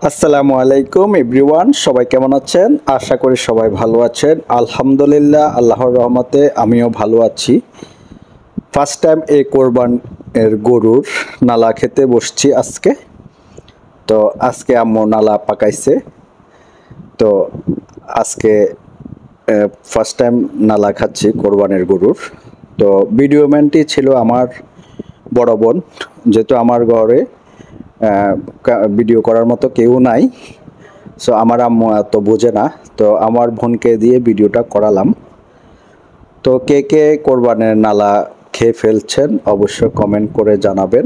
আসসালামু আলাইকুম এভরিওয়ান, সবাই কেমন আছেন? আশা করি সবাই ভালো আছেন। আলহামদুলিল্লাহ, আল্লাহর রহমতে আমিও ভালো আছি। ফার্স্ট টাইম এই কোরবানের গরুর নালা খেতে বসছি আজকে। তো আজকে আম্মু নালা পাকাইছে। তো আজকে ফার্স্ট টাইম নালা খাচ্ছি কোরবানের গরুর। তো ভিডিও ম্যানটি ছিল আমার বড় বোন, যেহেতু আমার ঘরে ভিডিও করার মতো কেউ নাই। সো আমার আম্মু এত বোঝে না, তো আমার বোনকে দিয়ে ভিডিওটা করালাম। তো কে কে কোরবানের নালা খেয়ে ফেলছেন অবশ্যই কমেন্ট করে জানাবেন।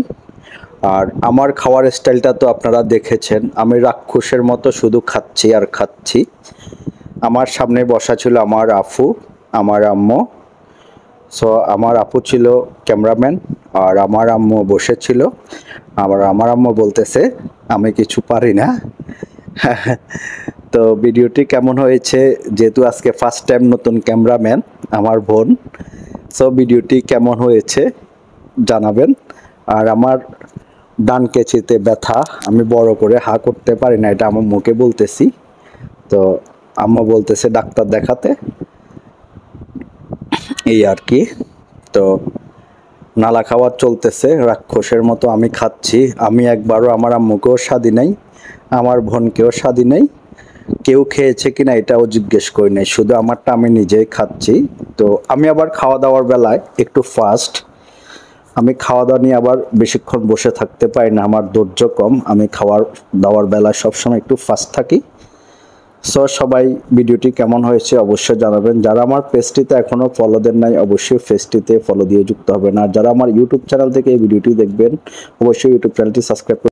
আর আমার খাওয়ার স্টাইলটা তো আপনারা দেখেছেন, আমি রাক্ষসের মতো শুধু খাচ্ছি আর খাচ্ছি। আমার সামনে বসা ছিল আমার আফু, আমার আম্মু। সো আমার আপু ছিল ক্যামেরাম্যান আর আমার আম্মু বসেছিল। আমার আম্মু বলতেছে আমি কিছু পারি না। তো ভিডিওটি কেমন হয়েছে, যেহেতু আজকে ফার্স্ট টাইম নতুন ক্যামেরাম্যান আমার বোন, সো ভিডিওটি কেমন হয়েছে জানাবেন। আর আমার ডান কেচিতে ব্যথা, আমি বড় করে হা করতে পারি না, এটা আমার মুখে বলতেছি। তো আম্মু বলতেছে ডাক্তার দেখাতে, এই আর কি। তো নালা খাওয়া চলতেছে রাক্ষসের মতো, আমি খাচ্ছি। আমি একবারও আমার আম্মুকেও স্বাদি নাই, আমার বোনকেও স্বাদি নেই, কেউ খেয়েছে কিনা এটাও জিজ্ঞেস করি নাই, শুধু আমারটা আমি নিজেই খাচ্ছি। তো আমি আবার খাওয়া দাওয়ার বেলায় একটু ফাস্ট, আমি খাওয়া দাওয়া নিয়ে আবার বেশিক্ষণ বসে থাকতে পারি না, আমার ধৈর্য কম। আমি খাওয়ার দাওয়ার বেলায় সবসময় একটু ফাস্ট থাকি। সো সবাই ভিডিওটি কেমন হয়েছে অবশ্যই জানাবেন। যারা আমার পেজটিতে এখনও ফলো দেন নাই অবশ্যই পেজটিতে ফলো দিয়ে যুক্ত হবেন। আর যারা আমার ইউটিউব চ্যানেল থেকে এই ভিডিওটি দেখবেন অবশ্যই ইউটিউব চ্যানেলটি সাবস্ক্রাইব